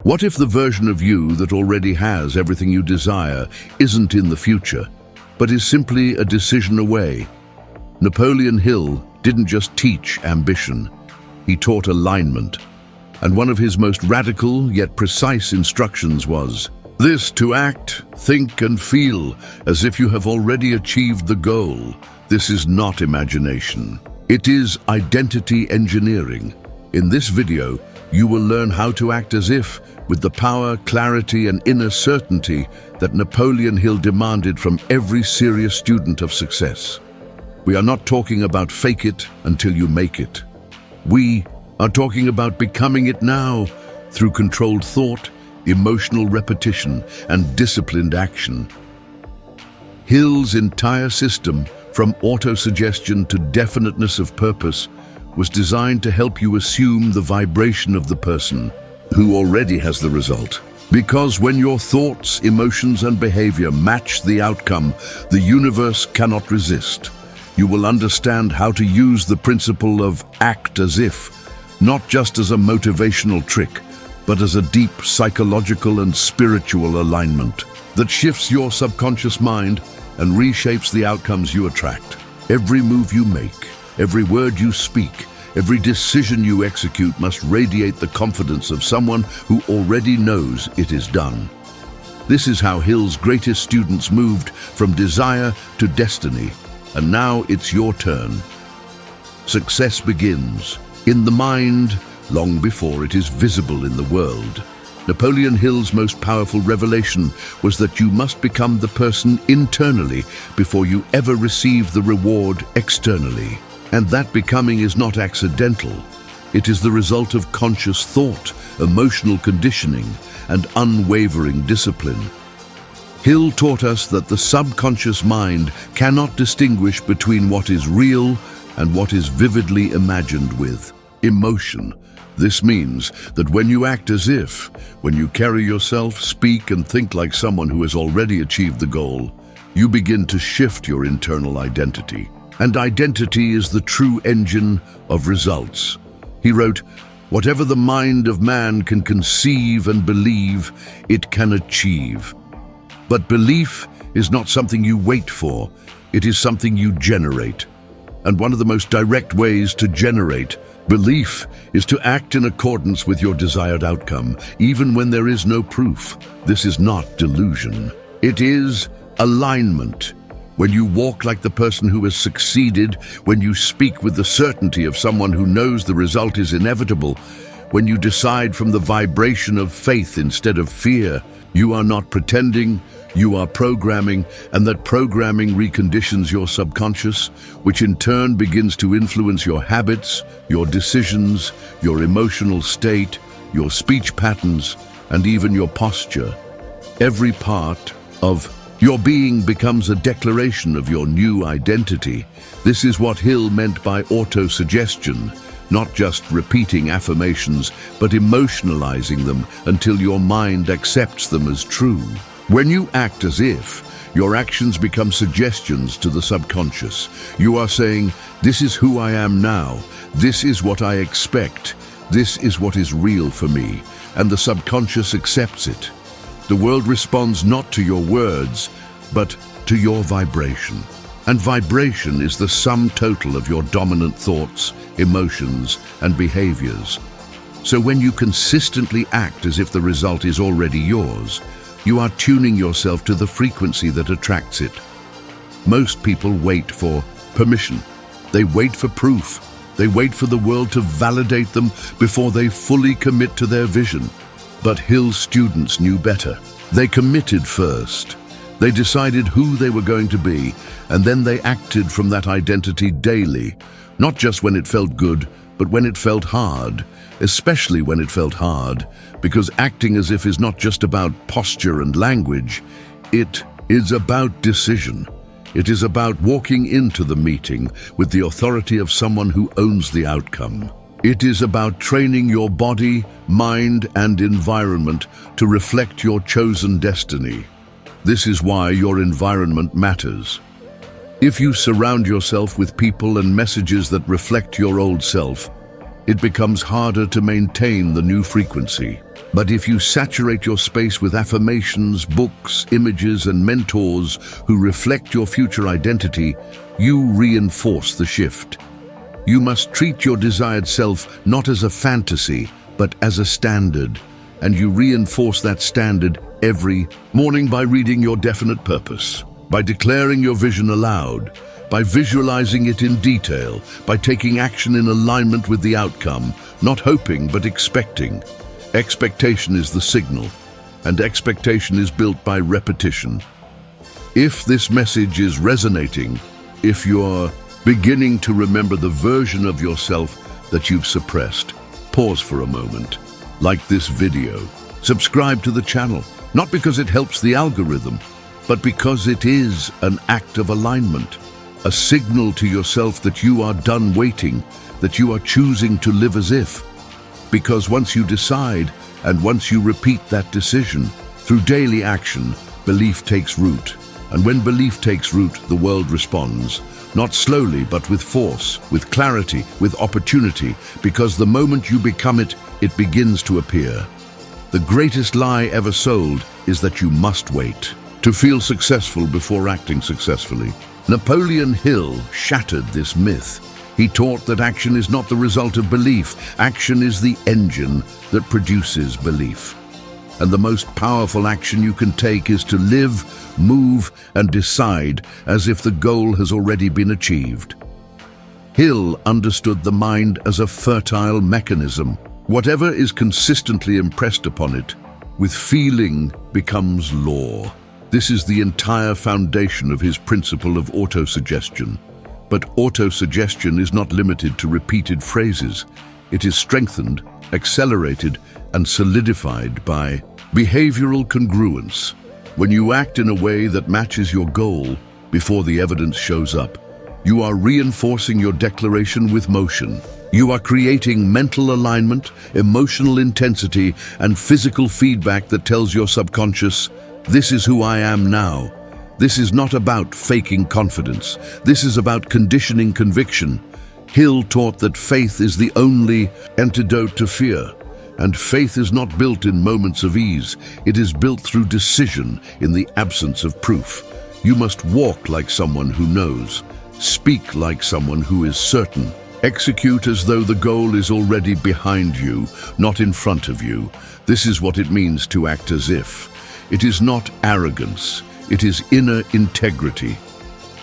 What if the version of you that already has everything you desire isn't in the future, but is simply a decision away? Napoleon Hill didn't just teach ambition, he taught alignment. And one of his most radical yet precise instructions was this: to act, think and feel as if you have already achieved the goal. This is not imagination. It is identity engineering. In this video, you will learn how to act as if, with the power, clarity and inner certainty that Napoleon Hill demanded from every serious student of success. We are not talking about fake it until you make it. We are talking about becoming it now through controlled thought, emotional repetition, and disciplined action. Hill's entire system, from autosuggestion to definiteness of purpose, was designed to help you assume the vibration of the person who already has the result. Because when your thoughts, emotions, and behavior match the outcome, the universe cannot resist. You will understand how to use the principle of act as if, not just as a motivational trick, but as a deep psychological and spiritual alignment that shifts your subconscious mind and reshapes the outcomes you attract. Every move you make, every word you speak, every decision you execute must radiate the confidence of someone who already knows it is done. This is how Hill's greatest students moved from desire to destiny, and now it's your turn. Success begins in the mind long before it is visible in the world. Napoleon Hill's most powerful revelation was that you must become the person internally before you ever receive the reward externally. And that becoming is not accidental. It is the result of conscious thought, emotional conditioning, and unwavering discipline. Hill taught us that the subconscious mind cannot distinguish between what is real and what is vividly imagined with emotion. This means that when you act as if, when you carry yourself, speak and think like someone who has already achieved the goal, you begin to shift your internal identity. And identity is the true engine of results. He wrote, "Whatever the mind of man can conceive and believe, it can achieve." But belief is not something you wait for, it is something you generate. And one of the most direct ways to generate belief is to act in accordance with your desired outcome, even when there is no proof. This is not delusion. It is alignment. When you walk like the person who has succeeded, when you speak with the certainty of someone who knows the result is inevitable, when you decide from the vibration of faith instead of fear, you are not pretending, you are programming, and that programming reconditions your subconscious, which in turn begins to influence your habits, your decisions, your emotional state, your speech patterns, and even your posture. Every part of your being becomes a declaration of your new identity. This is what Hill meant by autosuggestion, not just repeating affirmations, but emotionalizing them until your mind accepts them as true. When you act as if, your actions become suggestions to the subconscious. You are saying, "This is who I am now. This is what I expect. This is what is real for me." And the subconscious accepts it. The world responds not to your words, but to your vibration. And vibration is the sum total of your dominant thoughts, emotions, and behaviors. So when you consistently act as if the result is already yours, you are tuning yourself to the frequency that attracts it. Most people wait for permission. They wait for proof. They wait for the world to validate them before they fully commit to their vision. But Hill's students knew better. They committed first. They decided who they were going to be, and then they acted from that identity daily, not just when it felt good, but when it felt hard, especially when it felt hard, because acting as if is not just about posture and language, it is about decision. It is about walking into the meeting with the authority of someone who owns the outcome. It is about training your body, mind, and environment to reflect your chosen destiny. This is why your environment matters. If you surround yourself with people and messages that reflect your old self, it becomes harder to maintain the new frequency. But if you saturate your space with affirmations, books, images, and mentors who reflect your future identity, you reinforce the shift. You must treat your desired self not as a fantasy, but as a standard, and you reinforce that standard every morning by reading your definite purpose, by declaring your vision aloud, by visualizing it in detail, by taking action in alignment with the outcome, not hoping but expecting. Expectation is the signal, and expectation is built by repetition. If this message is resonating, if you're beginning to remember the version of yourself that you've suppressed, pause for a moment, like this video, subscribe to the channel, not because it helps the algorithm, but because it is an act of alignment, a signal to yourself that you are done waiting, that you are choosing to live as if. Because once you decide, and once you repeat that decision, through daily action, belief takes root. And when belief takes root, the world responds, not slowly, but with force, with clarity, with opportunity, because the moment you become it, it begins to appear. The greatest lie ever sold is that you must wait to feel successful before acting successfully. Napoleon Hill shattered this myth. He taught that action is not the result of belief. Action is the engine that produces belief. And the most powerful action you can take is to live, move, and decide as if the goal has already been achieved. Hill understood the mind as a fertile mechanism. Whatever is consistently impressed upon it, with feeling, becomes law. This is the entire foundation of his principle of autosuggestion. But autosuggestion is not limited to repeated phrases. It is strengthened, accelerated, and solidified by behavioral congruence. When you act in a way that matches your goal before the evidence shows up, you are reinforcing your declaration with motion. You are creating mental alignment, emotional intensity, and physical feedback that tells your subconscious, "This is who I am now." This is not about faking confidence. This is about conditioning conviction. Hill taught that faith is the only antidote to fear. And faith is not built in moments of ease. It is built through decision in the absence of proof. You must walk like someone who knows. Speak like someone who is certain. Execute as though the goal is already behind you, not in front of you. This is what it means to act as if. It is not arrogance. It is inner integrity.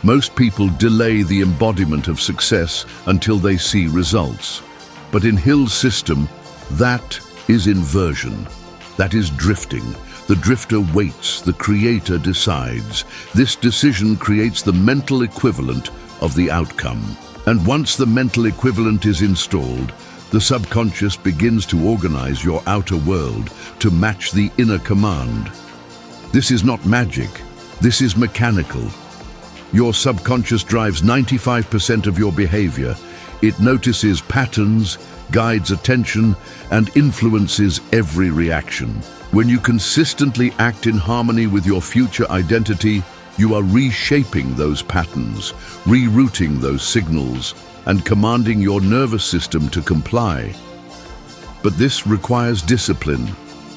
Most people delay the embodiment of success until they see results. But in Hill's system, that is inversion. That is drifting. The drifter waits, the creator decides. This decision creates the mental equivalent of the outcome. And once the mental equivalent is installed, the subconscious begins to organize your outer world to match the inner command. This is not magic. This is mechanical. Your subconscious drives 95% of your behavior. It notices patterns, guides attention, and influences every reaction. When you consistently act in harmony with your future identity, you are reshaping those patterns, rerouting those signals, and commanding your nervous system to comply. But this requires discipline.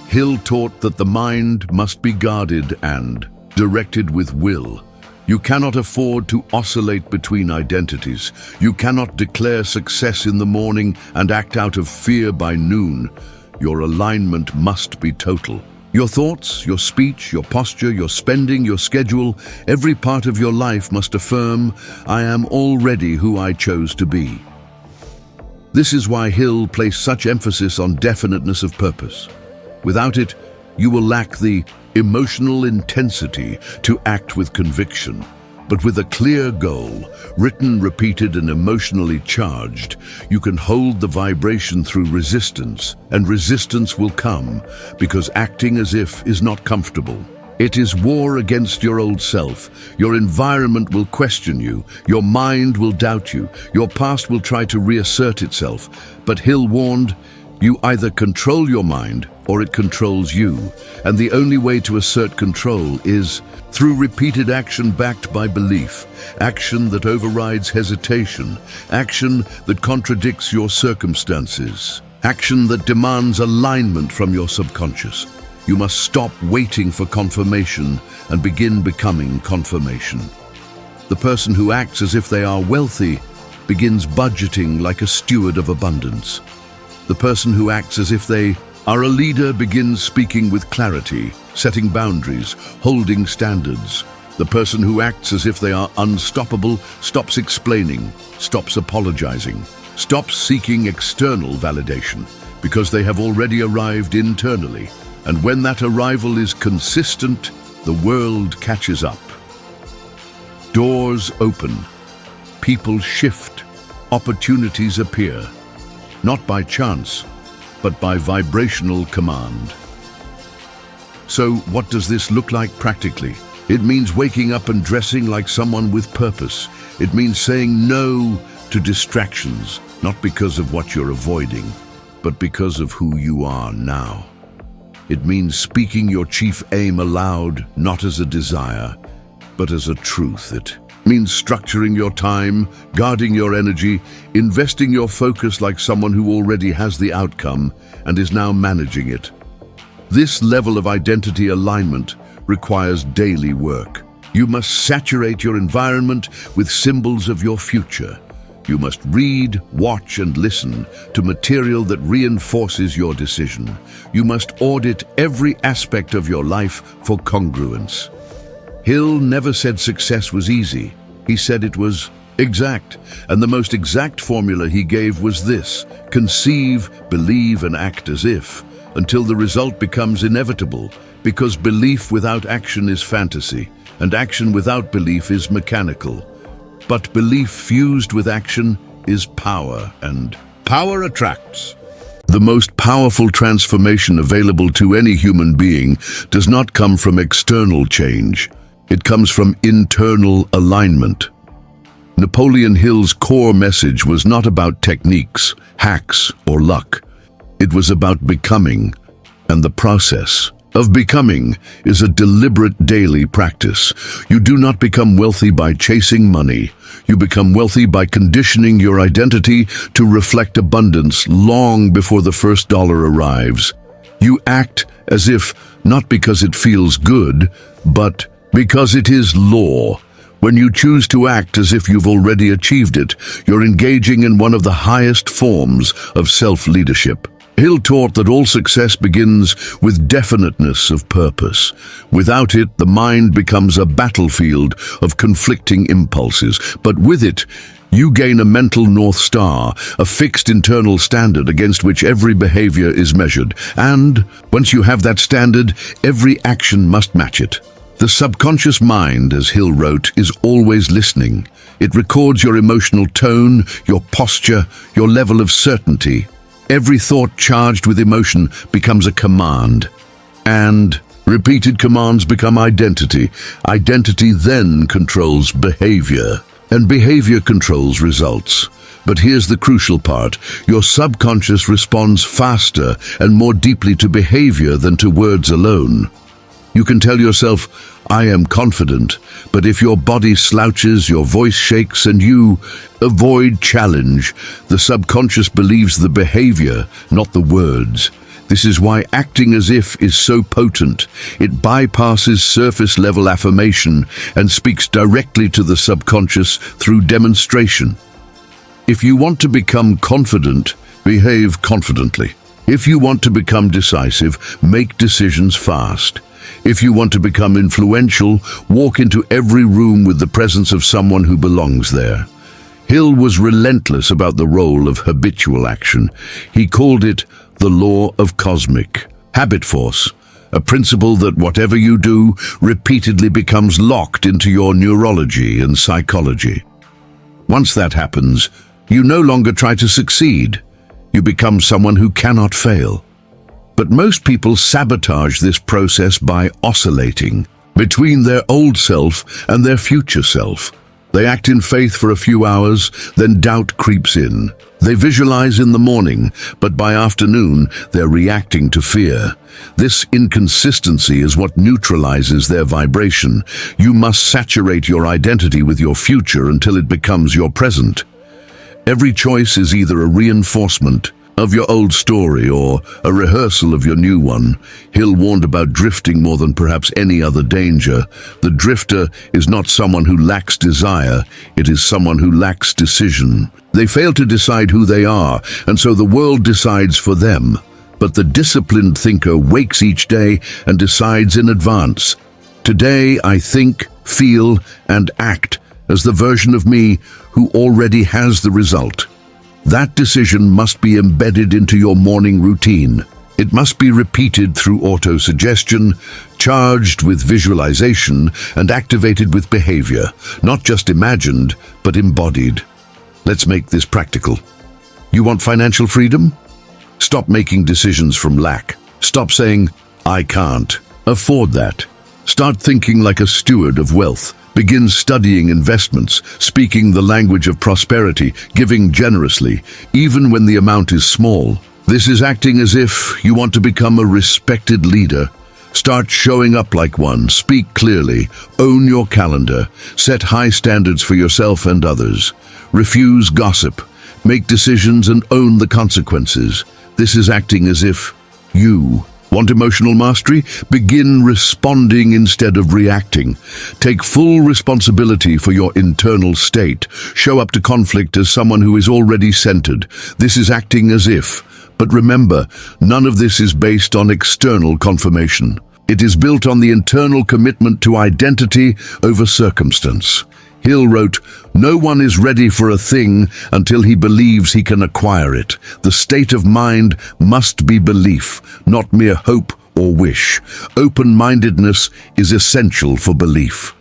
Hill taught that the mind must be guarded and directed with will. You cannot afford to oscillate between identities. You cannot declare success in the morning and act out of fear by noon. Your alignment must be total. Your thoughts, your speech, your posture, your spending, your schedule, every part of your life must affirm, "I am already who I chose to be." This is why Hill placed such emphasis on definiteness of purpose. Without it, you will lack the emotional intensity to act with conviction. But with a clear goal, written, repeated, and emotionally charged, you can hold the vibration through resistance, and resistance will come because acting as if is not comfortable. It is war against your old self. Your environment will question you. Your mind will doubt you. Your past will try to reassert itself. But Hill warned, you either control your mind or it controls you. And the only way to assert control is through repeated action backed by belief, action that overrides hesitation, action that contradicts your circumstances. Action that demands alignment from your subconscious. You must stop waiting for confirmation and begin becoming confirmation. The person who acts as if they are wealthy begins budgeting like a steward of abundance. The person who acts as if they are a leader begins speaking with clarity, setting boundaries, holding standards. The person who acts as if they are unstoppable stops explaining, stops apologizing, stops seeking external validation because they have already arrived internally. And when that arrival is consistent, the world catches up. Doors open, people shift, opportunities appear, not by chance, but by vibrational command. So what does this look like practically? It means waking up and dressing like someone with purpose. It means saying no to distractions, not because of what you're avoiding, but because of who you are now. It means speaking your chief aim aloud, not as a desire, but as a truth. It means structuring your time, guarding your energy, investing your focus like someone who already has the outcome and is now managing it. This level of identity alignment requires daily work. You must saturate your environment with symbols of your future. You must read, watch, and listen to material that reinforces your decision. You must audit every aspect of your life for congruence. Hill never said success was easy. He said it was exact, and the most exact formula he gave was this: conceive, believe, and act as if, until the result becomes inevitable, because belief without action is fantasy, and action without belief is mechanical. But belief fused with action is power, and power attracts. The most powerful transformation available to any human being does not come from external change. It comes from internal alignment. Napoleon Hill's core message was not about techniques, hacks, or luck. It was about becoming, and the process of becoming is a deliberate daily practice. You do not become wealthy by chasing money. You become wealthy by conditioning your identity to reflect abundance long before the first dollar arrives. You act as if, not because it feels good, but because it is law. When you choose to act as if you've already achieved it, you're engaging in one of the highest forms of self-leadership. Hill taught that all success begins with definiteness of purpose. Without it, the mind becomes a battlefield of conflicting impulses. But with it, you gain a mental North Star, a fixed internal standard against which every behavior is measured. And once you have that standard, every action must match it. The subconscious mind, as Hill wrote, is always listening. It records your emotional tone, your posture, your level of certainty. Every thought charged with emotion becomes a command, and repeated commands become identity. Identity then controls behavior, and behavior controls results. But here's the crucial part: your subconscious responds faster and more deeply to behavior than to words alone. You can tell yourself, "I am confident," but if your body slouches, your voice shakes, and you avoid challenge, the subconscious believes the behavior, not the words. This is why acting as if is so potent. It bypasses surface-level affirmation and speaks directly to the subconscious through demonstration. If you want to become confident, behave confidently. If you want to become decisive, make decisions fast. If you want to become influential, walk into every room with the presence of someone who belongs there. Hill was relentless about the role of habitual action. He called it the law of cosmic habit force, a principle that whatever you do repeatedly becomes locked into your neurology and psychology. Once that happens, you no longer try to succeed. You become someone who cannot fail. But most people sabotage this process by oscillating between their old self and their future self. They act in faith for a few hours, then doubt creeps in. They visualize in the morning, but by afternoon they're reacting to fear. This inconsistency is what neutralizes their vibration. You must saturate your identity with your future until it becomes your present. Every choice is either a reinforcement of your old story or a rehearsal of your new one. Hill warned about drifting more than perhaps any other danger. The drifter is not someone who lacks desire, it is someone who lacks decision. They fail to decide who they are, and so the world decides for them. But the disciplined thinker wakes each day and decides in advance. Today I think, feel, and act as the version of me who already has the result. That decision must be embedded into your morning routine. It must be repeated through auto-suggestion, charged with visualization, and activated with behavior, not just imagined, but embodied. Let's make this practical. You want financial freedom? Stop making decisions from lack. Stop saying, "I can't afford that." Start thinking like a steward of wealth. Begin studying investments, speaking the language of prosperity, giving generously, even when the amount is small. This is acting as if you want to become a respected leader. Start showing up like one, speak clearly, own your calendar, set high standards for yourself and others. Refuse gossip, make decisions and own the consequences. This is acting as if you want emotional mastery? Begin responding instead of reacting. Take full responsibility for your internal state. Show up to conflict as someone who is already centered. This is acting as if. But remember, none of this is based on external confirmation. It is built on the internal commitment to identity over circumstance. Hill wrote, "No one is ready for a thing until he believes he can acquire it. The state of mind must be belief, not mere hope or wish. Open-mindedness is essential for belief."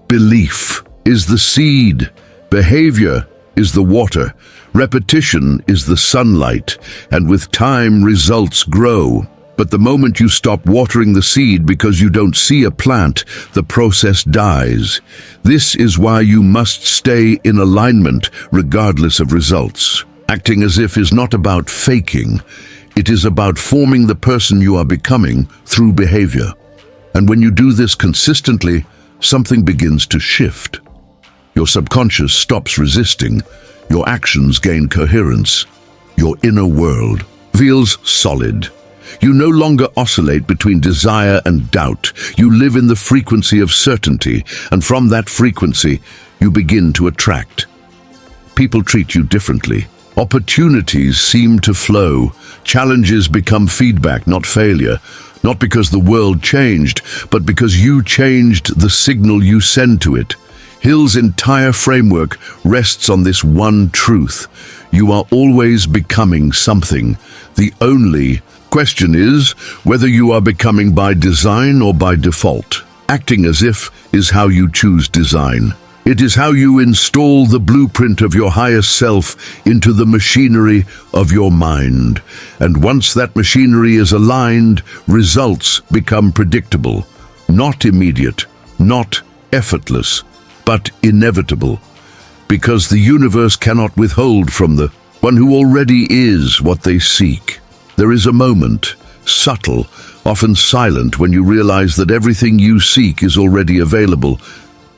Belief is the seed. Behavior is the water. Repetition is the sunlight. And with time, results grow. But the moment you stop watering the seed because you don't see a plant, the process dies. This is why you must stay in alignment regardless of results. Acting as if is not about faking. It is about forming the person you are becoming through behavior. And when you do this consistently, something begins to shift. Your subconscious stops resisting. Your actions gain coherence. Your inner world feels solid. You no longer oscillate between desire and doubt. You live in the frequency of certainty, and from that frequency, you begin to attract. People treat you differently. Opportunities seem to flow. Challenges become feedback, not failure. Not because the world changed, but because you changed the signal you send to it. Hill's entire framework rests on this one truth. You are always becoming something. The only question is whether you are becoming by design or by default. Acting as if is how you choose design. It is how you install the blueprint of your highest self into the machinery of your mind. And once that machinery is aligned, results become predictable. Not immediate, not effortless, but inevitable. Because the universe cannot withhold from the one who already is what they seek. There is a moment, subtle, often silent, when you realize that everything you seek is already available,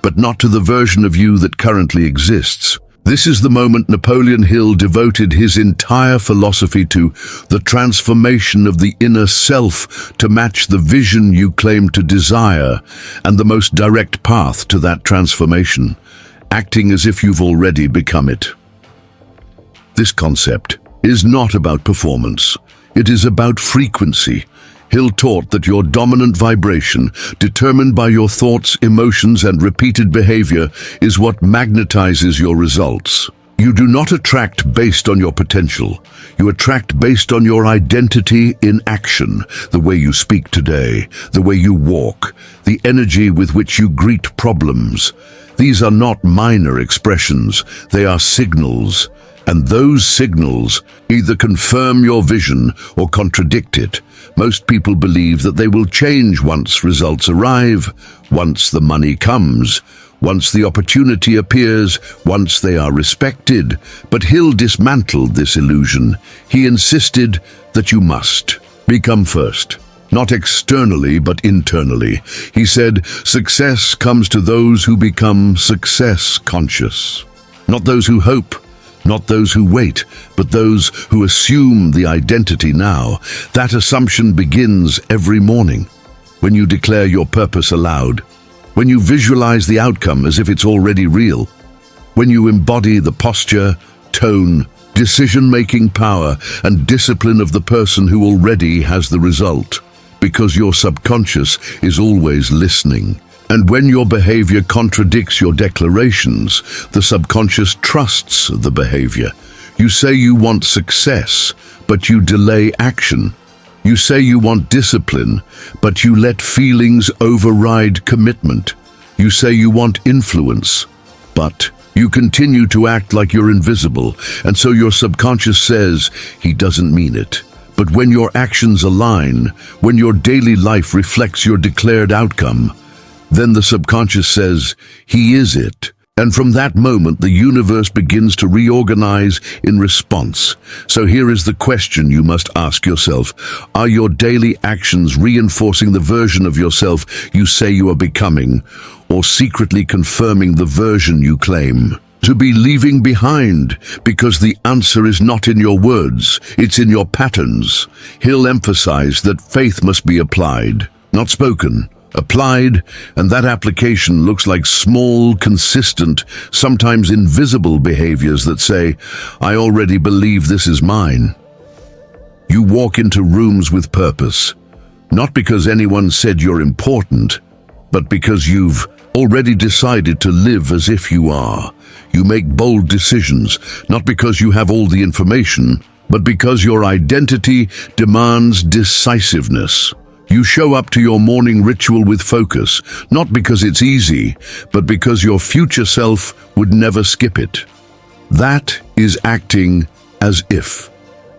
but not to the version of you that currently exists. This is the moment Napoleon Hill devoted his entire philosophy to, the transformation of the inner self to match the vision you claim to desire, and the most direct path to that transformation, acting as if you've already become it. This concept is not about performance. It is about frequency. Hill taught that your dominant vibration, determined by your thoughts, emotions, and repeated behavior, is what magnetizes your results. You do not attract based on your potential. You attract based on your identity in action, the way you speak today, the way you walk, the energy with which you greet problems. These are not minor expressions, they are signals. And those signals either confirm your vision or contradict it. Most people believe that they will change once results arrive, once the money comes, once the opportunity appears, once they are respected. But Hill dismantled this illusion. He insisted that you must become first. Not externally, but internally. He said, success comes to those who become success conscious. Not those who hope, Not those who wait, but those who assume the identity now. That assumption begins every morning, when you declare your purpose aloud, when you visualize the outcome as if it's already real, when you embody the posture, tone, decision-making power, and discipline of the person who already has the result, because your subconscious is always listening. And when your behavior contradicts your declarations, the subconscious trusts the behavior. You say you want success, but you delay action. You say you want discipline, but you let feelings override commitment. You say you want influence, but you continue to act like you're invisible, and so your subconscious says he doesn't mean it. But when your actions align, when your daily life reflects your declared outcome, then the subconscious says, he is it. And from that moment, the universe begins to reorganize in response. So here is the question you must ask yourself. Are your daily actions reinforcing the version of yourself you say you are becoming, or secretly confirming the version you claim to be leaving behind? Because the answer is not in your words, it's in your patterns. Hill emphasized that faith must be applied, not spoken. Applied, and that application looks like small, consistent, sometimes invisible behaviors that say, I already believe this is mine. You walk into rooms with purpose, not because anyone said you're important, but because you've already decided to live as if you are. You make bold decisions, not because you have all the information, but because your identity demands decisiveness. You show up to your morning ritual with focus, not because it's easy, but because your future self would never skip it. That is acting as if.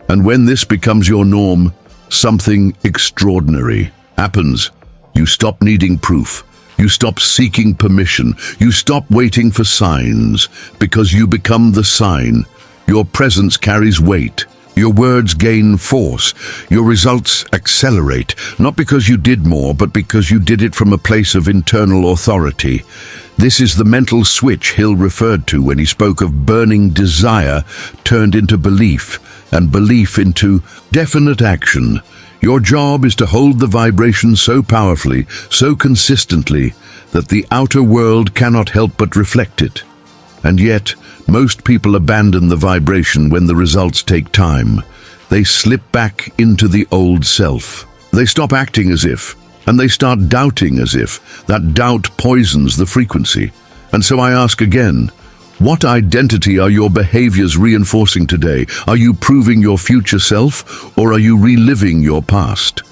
And when this becomes your norm, something extraordinary happens. You stop needing proof. You stop seeking permission. You stop waiting for signs, because you become the sign. Your presence carries weight. Your words gain force. Your results accelerate, not because you did more, but because you did it from a place of internal authority. This is the mental switch Hill referred to when he spoke of burning desire turned into belief, and belief into definite action. Your job is to hold the vibration so powerfully, so consistently, that the outer world cannot help but reflect it. And yet, most people abandon the vibration when the results take time. They slip back into the old self. They stop acting as if, and they start doubting as if. That doubt poisons the frequency. And so I ask again, what identity are your behaviors reinforcing today? Are you proving your future self, or are you reliving your past?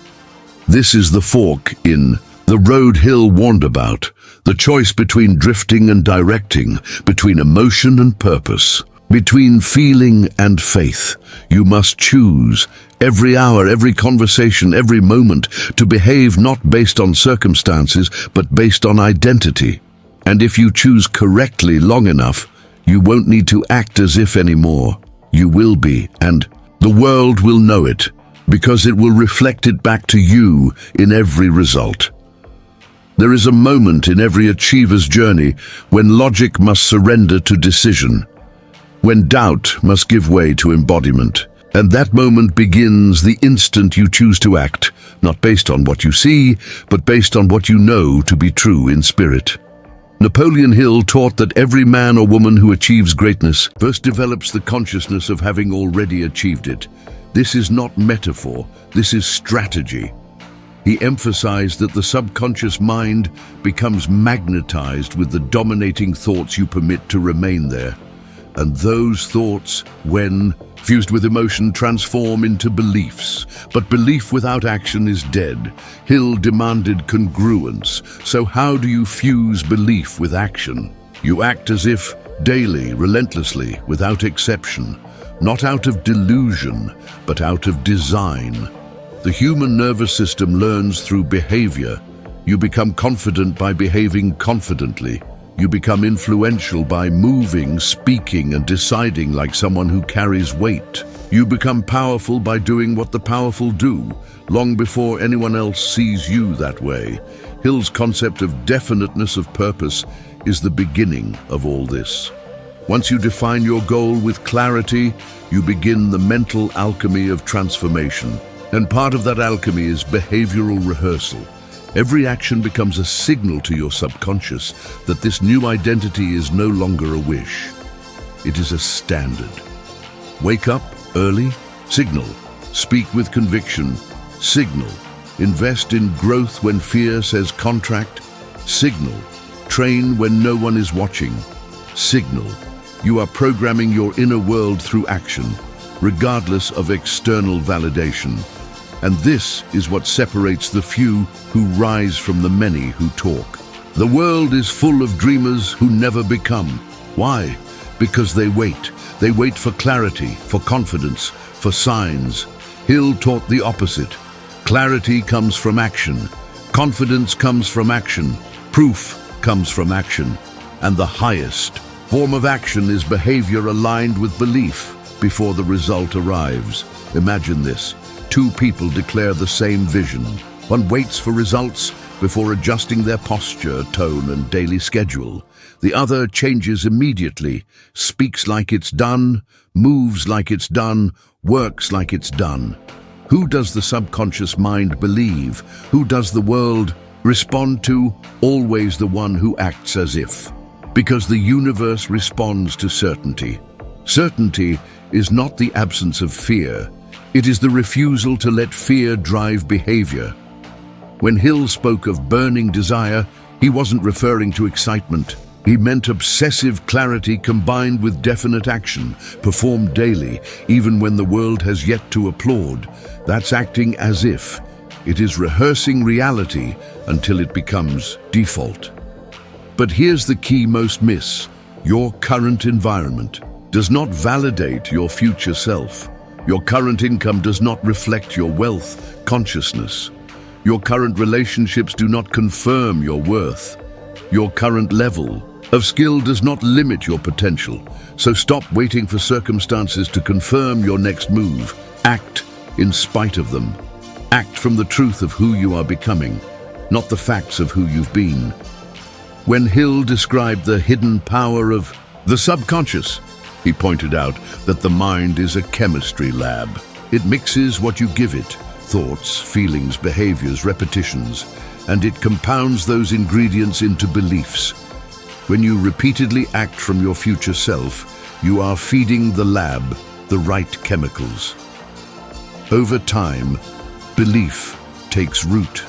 This is the fork in the road Hill warned about. The choice between drifting and directing, between emotion and purpose, between feeling and faith. You must choose every hour, every conversation, every moment to behave not based on circumstances, but based on identity. And if you choose correctly long enough, you won't need to act as if anymore. You will be, and the world will know it, because it will reflect it back to you in every result. There is a moment in every achiever's journey when logic must surrender to decision, when doubt must give way to embodiment. And that moment begins the instant you choose to act, not based on what you see, but based on what you know to be true in spirit. Napoleon Hill taught that every man or woman who achieves greatness first develops the consciousness of having already achieved it. This is not metaphor, this is strategy. He emphasized that the subconscious mind becomes magnetized with the dominating thoughts you permit to remain there. And those thoughts, when fused with emotion, transform into beliefs. But belief without action is dead. Hill demanded congruence. So how do you fuse belief with action? You act as if, daily, relentlessly, without exception. Not out of delusion, but out of design. The human nervous system learns through behavior. You become confident by behaving confidently. You become influential by moving, speaking, and deciding like someone who carries weight. You become powerful by doing what the powerful do, long before anyone else sees you that way. Hill's concept of definiteness of purpose is the beginning of all this. Once you define your goal with clarity, you begin the mental alchemy of transformation. And part of that alchemy is behavioral rehearsal. Every action becomes a signal to your subconscious that this new identity is no longer a wish. It is a standard. Wake up early, signal. Speak with conviction, signal. Invest in growth when fear says contract, signal. Train when no one is watching, signal. You are programming your inner world through action, regardless of external validation. And this is what separates the few who rise from the many who talk. The world is full of dreamers who never become. Why? Because they wait. They wait for clarity, for confidence, for signs. Hill taught the opposite. Clarity comes from action. Confidence comes from action. Proof comes from action. And the highest form of action is behavior aligned with belief before the result arrives. Imagine this. Two people declare the same vision. One waits for results before adjusting their posture, tone, and daily schedule. The other changes immediately, speaks like it's done, moves like it's done, works like it's done. Who does the subconscious mind believe? Who does the world respond to? Always the one who acts as if. Because the universe responds to certainty. Certainty is not the absence of fear. It is the refusal to let fear drive behavior. When Hill spoke of burning desire, he wasn't referring to excitement. He meant obsessive clarity combined with definite action, performed daily, even when the world has yet to applaud. That's acting as if. It is rehearsing reality until it becomes default. But here's the key most miss. Your current environment does not validate your future self. Your current income does not reflect your wealth, consciousness. Your current relationships do not confirm your worth. Your current level of skill does not limit your potential. So stop waiting for circumstances to confirm your next move. Act in spite of them. Act from the truth of who you are becoming, not the facts of who you've been. When Hill described the hidden power of the subconscious, he pointed out that the mind is a chemistry lab. It mixes what you give it, thoughts, feelings, behaviors, repetitions, and it compounds those ingredients into beliefs. When you repeatedly act from your future self, you are feeding the lab the right chemicals. Over time, belief takes root.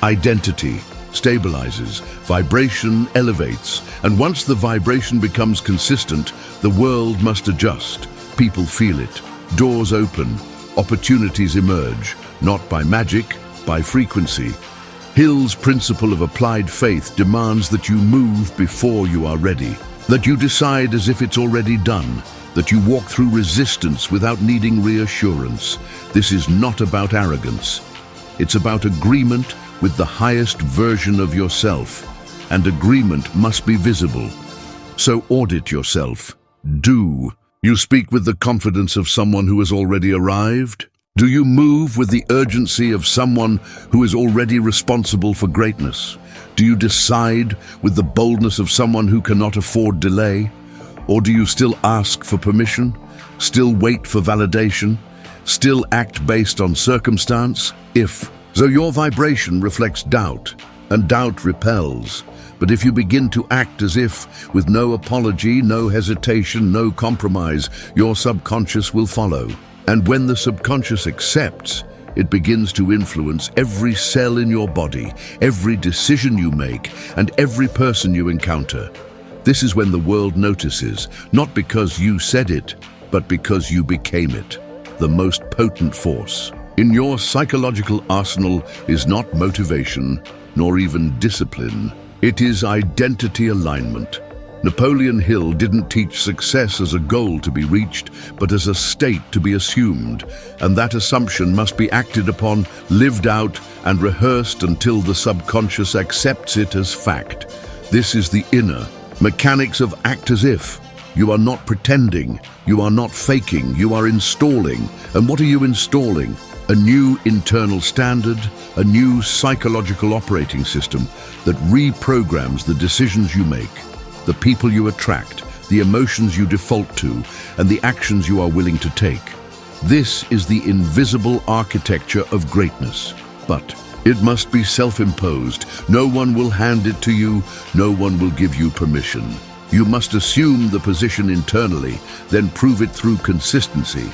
Identity stabilizes, vibration elevates, and once the vibration becomes consistent, the world must adjust. People feel it. Doors open. Opportunities emerge, not by magic, by frequency. Hill's principle of applied faith demands that you move before you are ready, that you decide as if it's already done, that you walk through resistance without needing reassurance. This is not about arrogance. It's about agreement with the highest version of yourself, and agreement must be visible. So audit yourself. Do you speak with the confidence of someone who has already arrived? Do you move with the urgency of someone who is already responsible for greatness? Do you decide with the boldness of someone who cannot afford delay? Or do you still ask for permission? Still wait for validation? Still act based on circumstance? So your vibration reflects doubt, and doubt repels. But if you begin to act as if, with no apology, no hesitation, no compromise, your subconscious will follow. And when the subconscious accepts, it begins to influence every cell in your body, every decision you make, and every person you encounter. This is when the world notices, not because you said it, but because you became it, the most potent force. In your psychological arsenal is not motivation, nor even discipline. It is identity alignment. Napoleon Hill didn't teach success as a goal to be reached, but as a state to be assumed, and that assumption must be acted upon, lived out, and rehearsed until the subconscious accepts it as fact. This is the inner mechanics of act as if. You are not pretending, you are not faking, you are installing. And what are you installing? A new internal standard, a new psychological operating system that reprograms the decisions you make, the people you attract, the emotions you default to, and the actions you are willing to take. This is the invisible architecture of greatness. But it must be self-imposed. No one will hand it to you. No one will give you permission. You must assume the position internally, then prove it through consistency.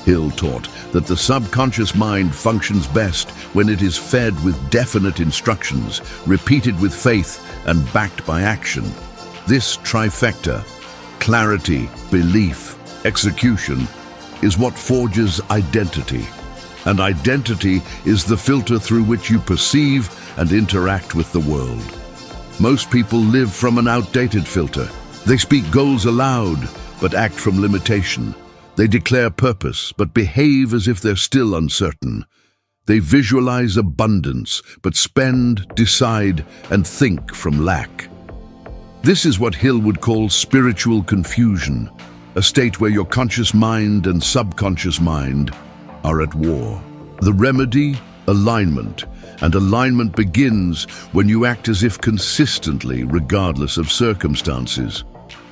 Hill taught that the subconscious mind functions best when it is fed with definite instructions, repeated with faith, and backed by action. This trifecta, clarity, belief, execution, is what forges identity. And identity is the filter through which you perceive and interact with the world. Most people live from an outdated filter. They speak goals aloud, but act from limitation. They declare purpose, but behave as if they're still uncertain. They visualize abundance, but spend, decide, and think from lack. This is what Hill would call spiritual confusion, a state where your conscious mind and subconscious mind are at war. The remedy? Alignment. And alignment begins when you act as if consistently, regardless of circumstances.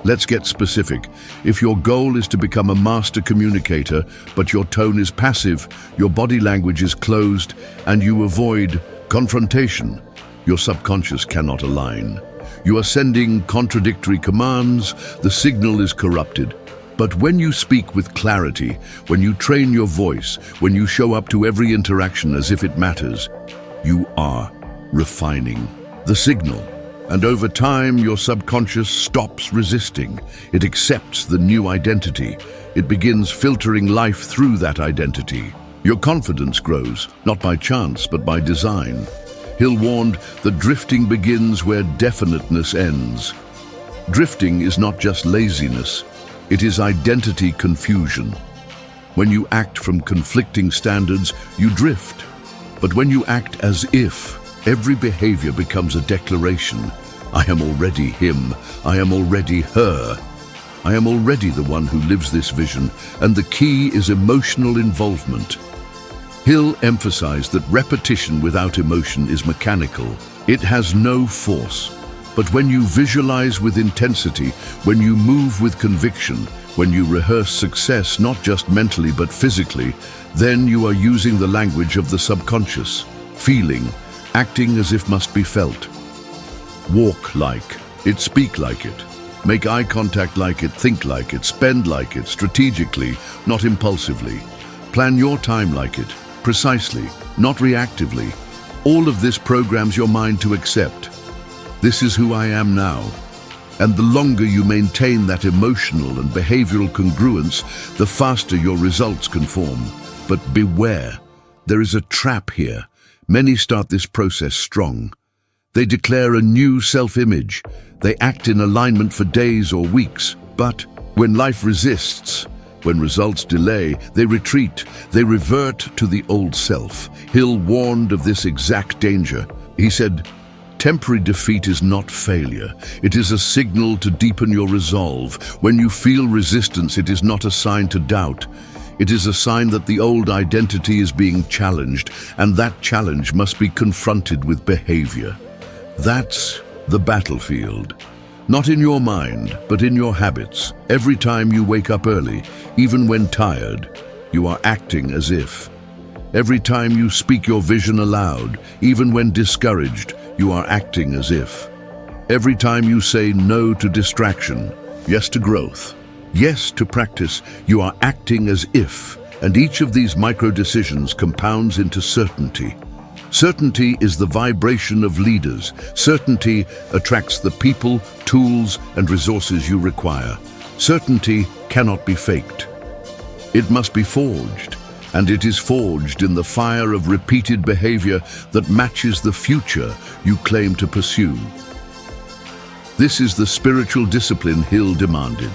Let's get specific. If your goal is to become a master communicator, but your tone is passive, your body language is closed, and you avoid confrontation, your subconscious cannot align. You are sending contradictory commands, the signal is corrupted. But when you speak with clarity, when you train your voice, when you show up to every interaction as if it matters, you are refining the signal. And over time, your subconscious stops resisting. It accepts the new identity. It begins filtering life through that identity. Your confidence grows, not by chance, but by design. Hill warned that drifting begins where definiteness ends. Drifting is not just laziness. It is identity confusion. When you act from conflicting standards, you drift. But when you act as if, every behavior becomes a declaration. I am already him. I am already her. I am already the one who lives this vision, and the key is emotional involvement. Hill emphasized that repetition without emotion is mechanical. It has no force. But when you visualize with intensity, when you move with conviction, when you rehearse success not just mentally but physically, then you are using the language of the subconscious, feeling, acting as if must be felt. Walk like it, speak like it, make eye contact like it, think like it, spend like it, strategically, not impulsively. Plan your time like it, precisely, not reactively. All of this programs your mind to accept. This is who I am now. And the longer you maintain that emotional and behavioral congruence, the faster your results conform. But beware, there is a trap here. Many start this process strong. They declare a new self-image. They act in alignment for days or weeks. But when life resists, when results delay, they retreat. They revert to the old self. Hill warned of this exact danger. He said, temporary defeat is not failure. It is a signal to deepen your resolve. When you feel resistance, it is not a sign to doubt. It is a sign that the old identity is being challenged, and that challenge must be confronted with behavior. That's the battlefield. Not in your mind, but in your habits. Every time you wake up early, even when tired, you are acting as if. Every time you speak your vision aloud, even when discouraged, you are acting as if. Every time you say no to distraction, yes to growth, yes to practice, you are acting as if. And each of these micro-decisions compounds into certainty. Certainty is the vibration of leaders. Certainty attracts the people, tools, and resources you require. Certainty cannot be faked. It must be forged. And it is forged in the fire of repeated behavior that matches the future you claim to pursue. This is the spiritual discipline Hill demanded.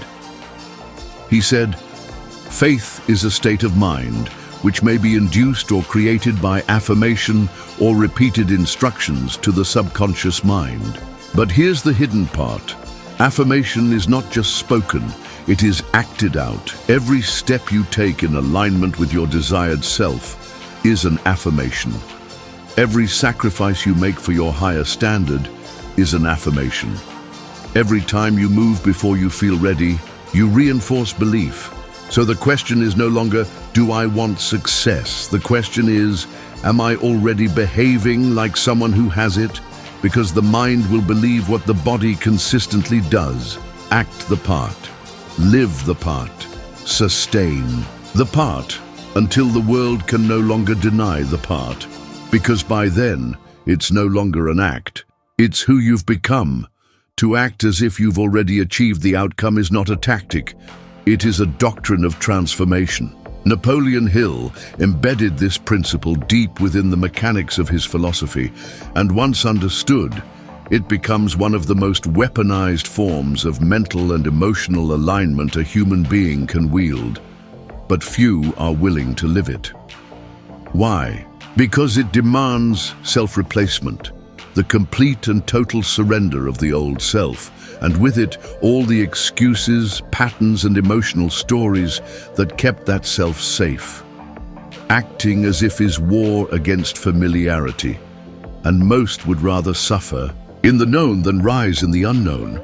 He said, faith is a state of mind which may be induced or created by affirmation or repeated instructions to the subconscious mind. But here's the hidden part. Affirmation is not just spoken, it is acted out. Every step you take in alignment with your desired self is an affirmation. Every sacrifice you make for your higher standard is an affirmation. Every time you move before you feel ready, you reinforce belief. So the question is no longer, do I want success? The question is, am I already behaving like someone who has it? Because the mind will believe what the body consistently does. Act the part, live the part, sustain the part, until the world can no longer deny the part. Because by then, it's no longer an act, it's who you've become. To act as if you've already achieved the outcome is not a tactic, it is a doctrine of transformation. Napoleon Hill embedded this principle deep within the mechanics of his philosophy, and once understood, it becomes one of the most weaponized forms of mental and emotional alignment a human being can wield. But few are willing to live it. Why? Because it demands self-replacement, the complete and total surrender of the old self, and with it all the excuses, patterns and emotional stories that kept that self safe. Acting as if is war against familiarity, and most would rather suffer in the known than rise in the unknown.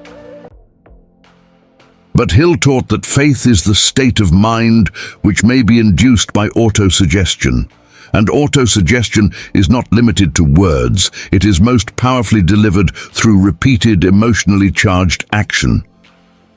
But Hill taught that faith is the state of mind which may be induced by autosuggestion. And autosuggestion is not limited to words, it is most powerfully delivered through repeated, emotionally charged action.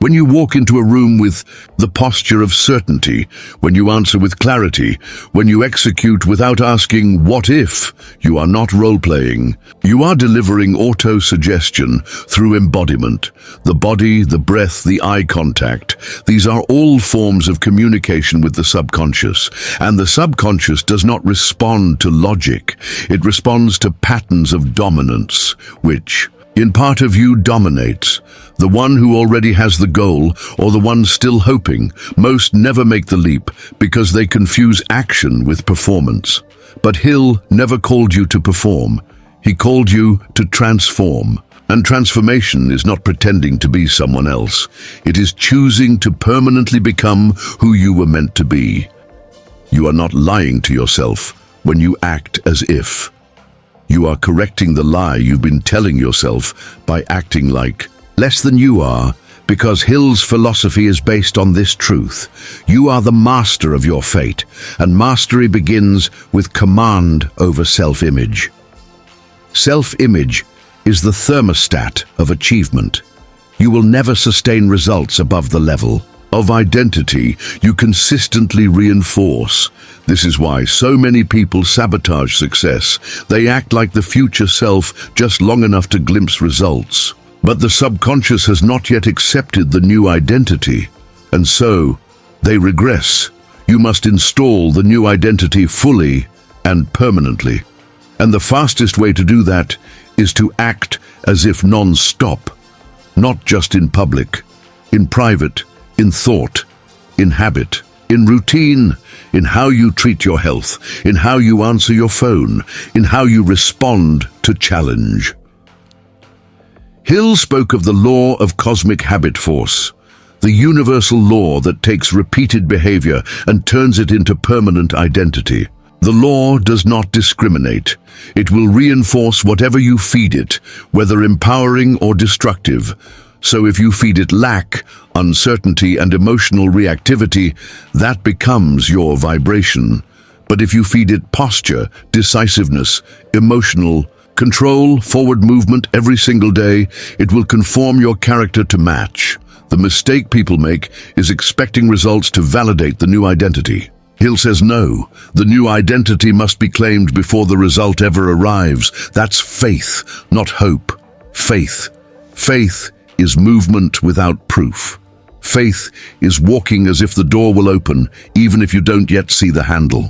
When you walk into a room with the posture of certainty, when you answer with clarity, when you execute without asking what if, you are not role-playing. You are delivering auto-suggestion through embodiment. The body, the breath, the eye contact. These are all forms of communication with the subconscious. And the subconscious does not respond to logic. It responds to patterns of dominance, which, in part of you, dominates. The one who already has the goal, or the one still hoping. Most never make the leap because they confuse action with performance. But Hill never called you to perform. He called you to transform. And transformation is not pretending to be someone else. It is choosing to permanently become who you were meant to be. You are not lying to yourself when you act as if. You are correcting the lie you've been telling yourself by acting like less than you are, because Hill's philosophy is based on this truth. You are the master of your fate, and mastery begins with command over self-image. Self-image is the thermostat of achievement. You will never sustain results above the level of identity you consistently reinforce. This is why so many people sabotage success. They act like the future self just long enough to glimpse results. But the subconscious has not yet accepted the new identity, and so they regress. You must install the new identity fully and permanently. And the fastest way to do that is to act as if non-stop, not just in public, in private, in thought, in habit, in routine, in how you treat your health, in how you answer your phone, in how you respond to challenge. Hill spoke of the law of cosmic habit force, the universal law that takes repeated behavior and turns it into permanent identity. The law does not discriminate. It will reinforce whatever you feed it, whether empowering or destructive. So if you feed it lack, uncertainty, and emotional reactivity, that becomes your vibration. But if you feed it posture, decisiveness, emotional control, forward movement every single day, it will conform your character to match. The mistake people make is expecting results to validate the new identity. Hill says no, the new identity must be claimed before the result ever arrives. That's faith, not hope. Faith. Faith is movement without proof. Faith is walking as if the door will open, even if you don't yet see the handle.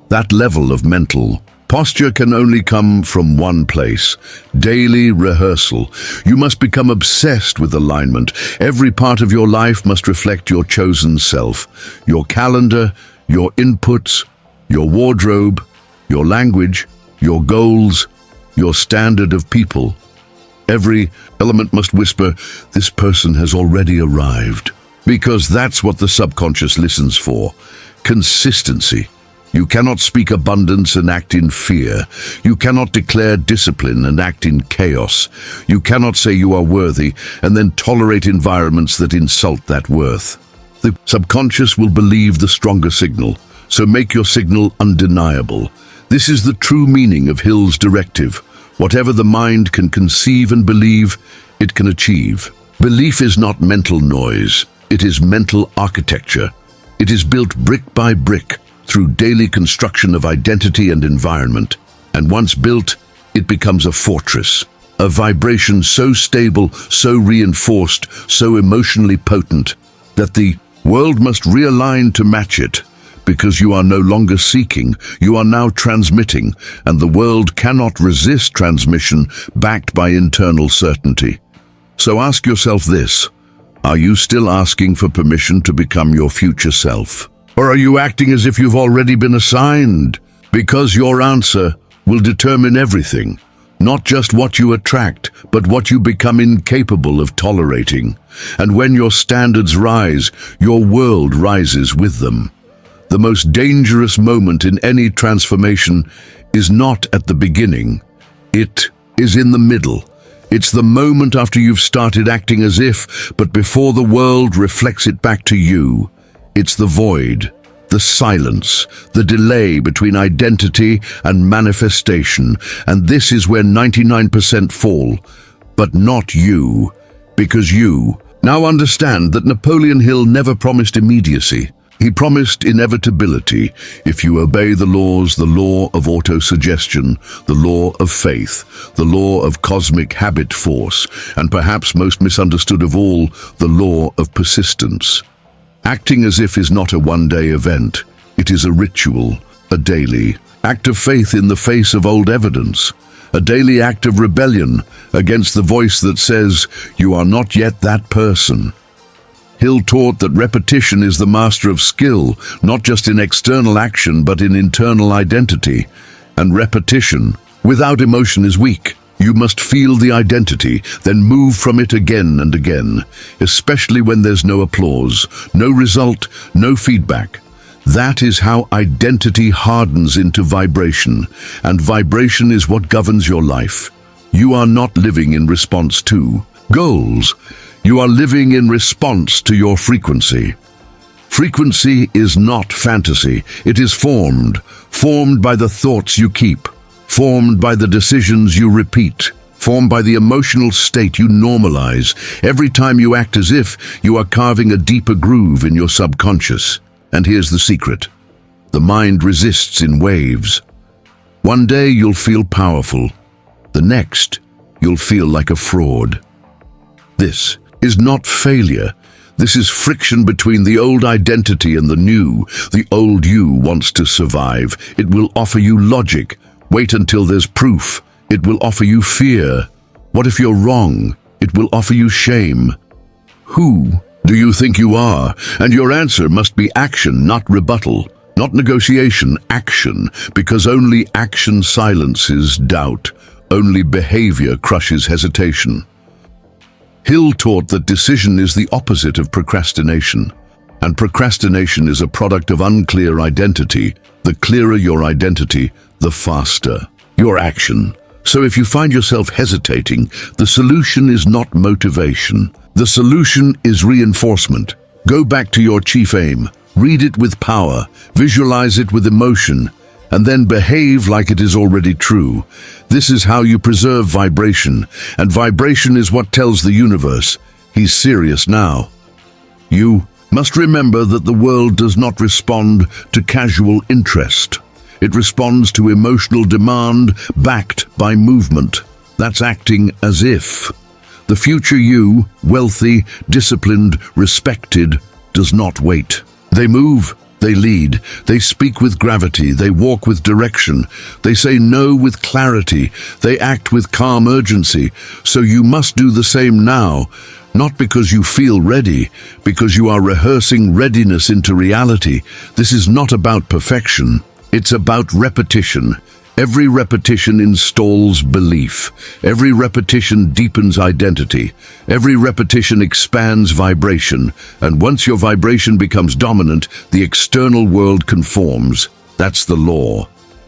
That level of mental posture can only come from one place: daily rehearsal. You must become obsessed with alignment. Every part of your life must reflect your chosen self. Your calendar, your inputs, your wardrobe, your language, your goals, your standard of people. Every element must whisper, this person has already arrived. Because that's what the subconscious listens for. Consistency. You cannot speak abundance and act in fear. You cannot declare discipline and act in chaos. You cannot say you are worthy and then tolerate environments that insult that worth. The subconscious will believe the stronger signal, so make your signal undeniable. This is the true meaning of Hill's directive. Whatever the mind can conceive and believe, it can achieve. Belief is not mental noise. It is mental architecture. It is built brick by brick through daily construction of identity and environment. And once built, it becomes a fortress, a vibration so stable, so reinforced, so emotionally potent, that the world must realign to match it. Because you are no longer seeking, you are now transmitting, and the world cannot resist transmission backed by internal certainty. So ask yourself this: are you still asking for permission to become your future self? Or are you acting as if you've already been assigned? Because your answer will determine everything, not just what you attract, but what you become incapable of tolerating. And when your standards rise, your world rises with them. The most dangerous moment in any transformation is not at the beginning. It is in the middle. It's the moment after you've started acting as if, but before the world reflects it back to you. It's the void, the silence, the delay between identity and manifestation. And this is where 99% fall, but not you. Because you now understand that Napoleon Hill never promised immediacy. He promised inevitability. If you obey the laws, the law of autosuggestion, the law of faith, the law of cosmic habit force, and perhaps most misunderstood of all, the law of persistence. Acting as if is not a one-day event. It is a ritual, a daily act of faith in the face of old evidence, a daily act of rebellion against the voice that says, "You are not yet that person." Hill taught that repetition is the master of skill, not just in external action, but in internal identity. And repetition, without emotion, is weak. You must feel the identity, then move from it again and again, especially when there's no applause, no result, no feedback. That is how identity hardens into vibration, and vibration is what governs your life. You are not living in response to goals. You are living in response to your frequency. Frequency is not fantasy. It is formed by the thoughts you keep, formed by the decisions you repeat, formed by the emotional state you normalize. Every time you act as if, you are carving a deeper groove in your subconscious. And here's the secret: the mind resists in waves. One day you'll feel powerful. The next, you'll feel like a fraud. This is not failure. This is friction between the old identity and the new. The old you wants to survive. It will offer you logic. Wait until there's proof. It will offer you fear. What if you're wrong? It will offer you shame. Who do you think you are? And your answer must be action, not rebuttal. Not negotiation, action. Because only action silences doubt. Only behavior crushes hesitation. Hill taught that decision is the opposite of procrastination, and procrastination is a product of unclear identity. The clearer your identity, the faster your action. So if you find yourself hesitating, the solution is not motivation. The solution is reinforcement. Go back to your chief aim, read it with power, visualize it with emotion, and then behave like it is already true. This is how you preserve vibration, and vibration is what tells the universe, he's serious now. You must remember that the world does not respond to casual interest. It responds to emotional demand backed by movement. That's acting as if. The future you, wealthy, disciplined, respected, does not wait. They move. They lead, they speak with gravity, they walk with direction, they say no with clarity, they act with calm urgency. So you must do the same now, not because you feel ready, because you are rehearsing readiness into reality. This is not about perfection, it's about repetition. Every repetition installs belief. Every repetition deepens identity. Every repetition expands vibration. And once your vibration becomes dominant, the external world conforms. That's the law.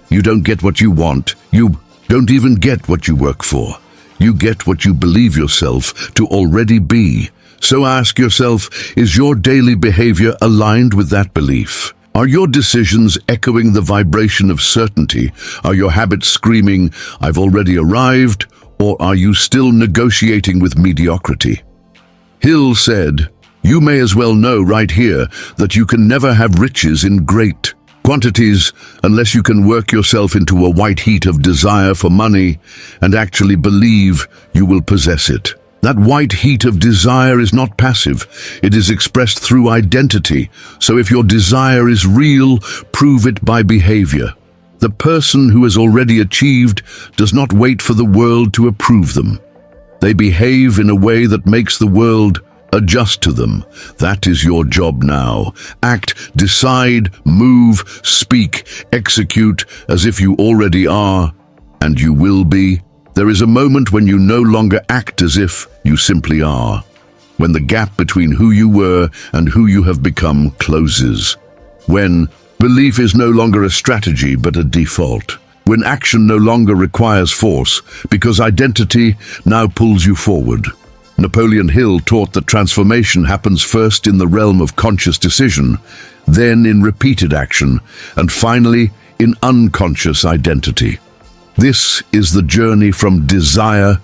You don't get what you want. You don't even get what you work for. You get what you believe yourself to already be. So ask yourself, is your daily behavior aligned with that belief? Are your decisions echoing the vibration of certainty? Are your habits screaming, "I've already arrived," or are you still negotiating with mediocrity? Hill said, "You may as well know right here that you can never have riches in great quantities unless you can work yourself into a white heat of desire for money and actually believe you will possess it. That white heat of desire is not passive. It is expressed through identity. So if your desire is real, prove it by behavior. The person who has already achieved does not wait for the world to approve them. They behave in a way that makes the world adjust to them. That is your job now. Act, decide, move, speak, execute as if you already are, and you will be. There is a moment when you no longer act as if you simply are, when the gap between who you were and who you have become closes, when belief is no longer a strategy but a default, when action no longer requires force because identity now pulls you forward. Napoleon Hill taught that transformation happens first in the realm of conscious decision, then in repeated action, and finally in unconscious identity. This is the journey from desire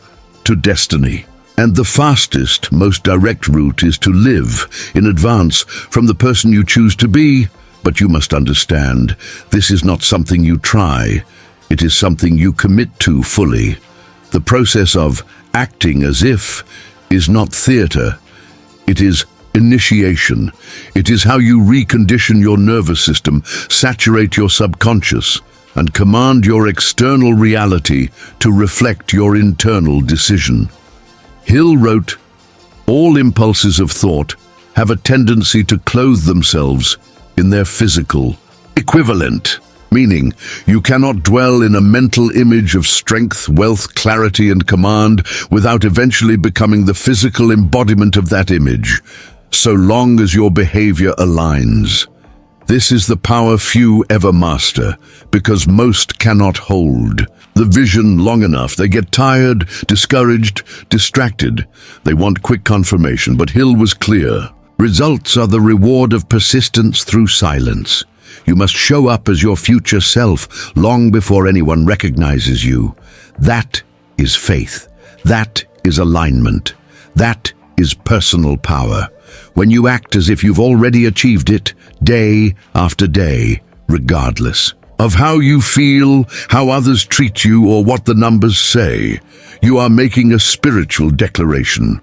to destiny. And the fastest, most direct route is to live in advance from the person you choose to be. But you must understand, this is not something you try. It is something you commit to fully. The process of acting as if is not theater. It is initiation. It is how you recondition your nervous system, saturate your subconscious, and command your external reality to reflect your internal decision. Hill wrote, "All impulses of thought have a tendency to clothe themselves in their physical equivalent, meaning you cannot dwell in a mental image of strength, wealth, clarity, and command without eventually becoming the physical embodiment of that image, so long as your behavior aligns. This is the power few ever master, because most cannot hold the vision long enough. They get tired, discouraged, distracted. They want quick confirmation, but Hill was clear. Results are the reward of persistence through silence. You must show up as your future self long before anyone recognizes you. That is faith. That is alignment. That is personal power. When you act as if you've already achieved it, day after day, regardless of how you feel, how others treat you, or what the numbers say, you are making a spiritual declaration.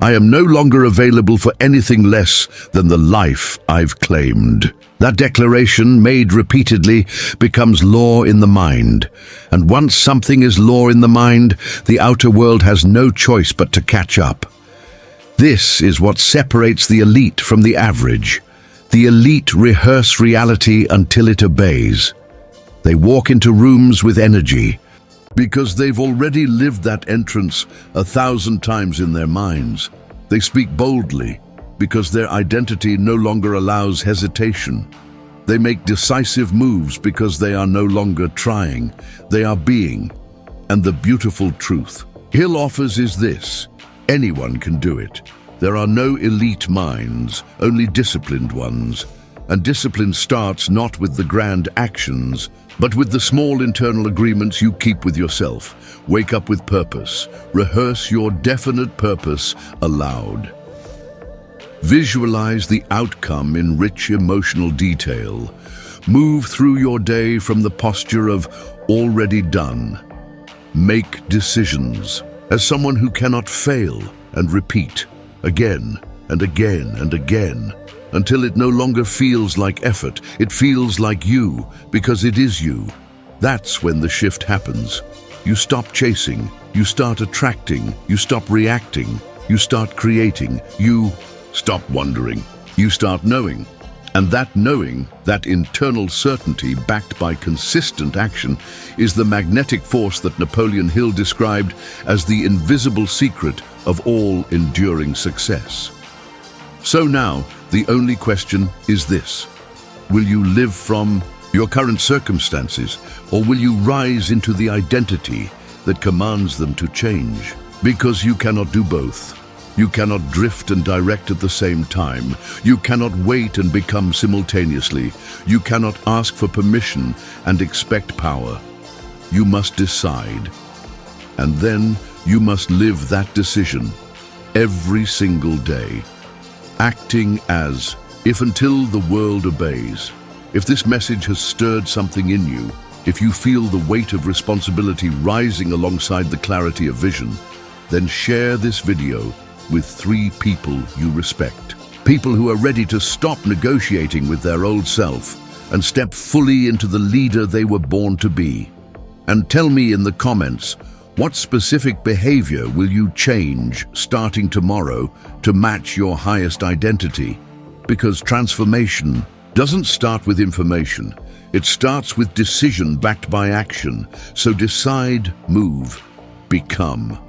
I am no longer available for anything less than the life I've claimed. That declaration, made repeatedly, becomes law in the mind. And once something is law in the mind, the outer world has no choice but to catch up. This is what separates the elite from the average. The elite rehearse reality until it obeys. They walk into rooms with energy, because they've already lived that entrance 1,000 times in their minds. They speak boldly, because their identity no longer allows hesitation. They make decisive moves because they are no longer trying, they are being. And the beautiful truth Hill offers is this: anyone can do it. There are no elite minds, only disciplined ones. And discipline starts not with the grand actions, but with the small internal agreements you keep with yourself. Wake up with purpose. Rehearse your definite purpose aloud. Visualize the outcome in rich emotional detail. Move through your day from the posture of already done. Make decisions as someone who cannot fail, and repeat again and again and again, until it no longer feels like effort. It feels like you, because it is you. That's when the shift happens. You stop chasing, you start attracting, you stop reacting, you start creating, you stop wondering, you start knowing. And that knowing, that internal certainty backed by consistent action, is the magnetic force that Napoleon Hill described as the invisible secret of all enduring success. So now, the only question is this: will you live from your current circumstances, or will you rise into the identity that commands them to change? Because you cannot do both. You cannot drift and direct at the same time. You cannot wait and become simultaneously. You cannot ask for permission and expect power. You must decide. And then you must live that decision every single day, acting as if until the world obeys. If this message has stirred something in you, if you feel the weight of responsibility rising alongside the clarity of vision, then share this video with 3 people you respect. People who are ready to stop negotiating with their old self and step fully into the leader they were born to be. And tell me in the comments, what specific behavior will you change starting tomorrow to match your highest identity? Because transformation doesn't start with information. It starts with decision backed by action. So decide, move, become.